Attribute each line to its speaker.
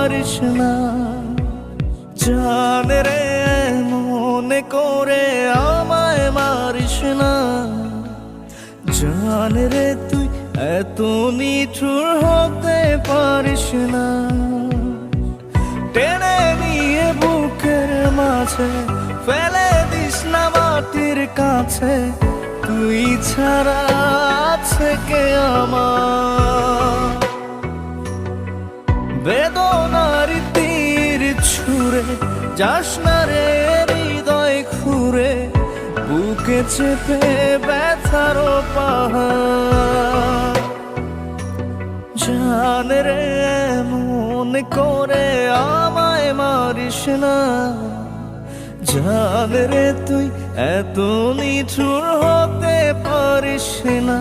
Speaker 1: পারিস না। জান রে মনে করে আমায় মারিস না। জান রে তুই এত নিঠুর হতে পারিস না। টেনে নিয়ে বুকের মাঝে ফেলে দিস না মাটির কাছে। তুই ছাড়া আছে কে আমার? বেদনার তীর ছুঁড়ে যাস না রে হৃদয় খুঁড়ে, বুকে চেপে ব্যথার পাহাড়। জান রে মনে করে আমায় মারিস না। জান রে তুই এত নিঠুর হতে পারিস না।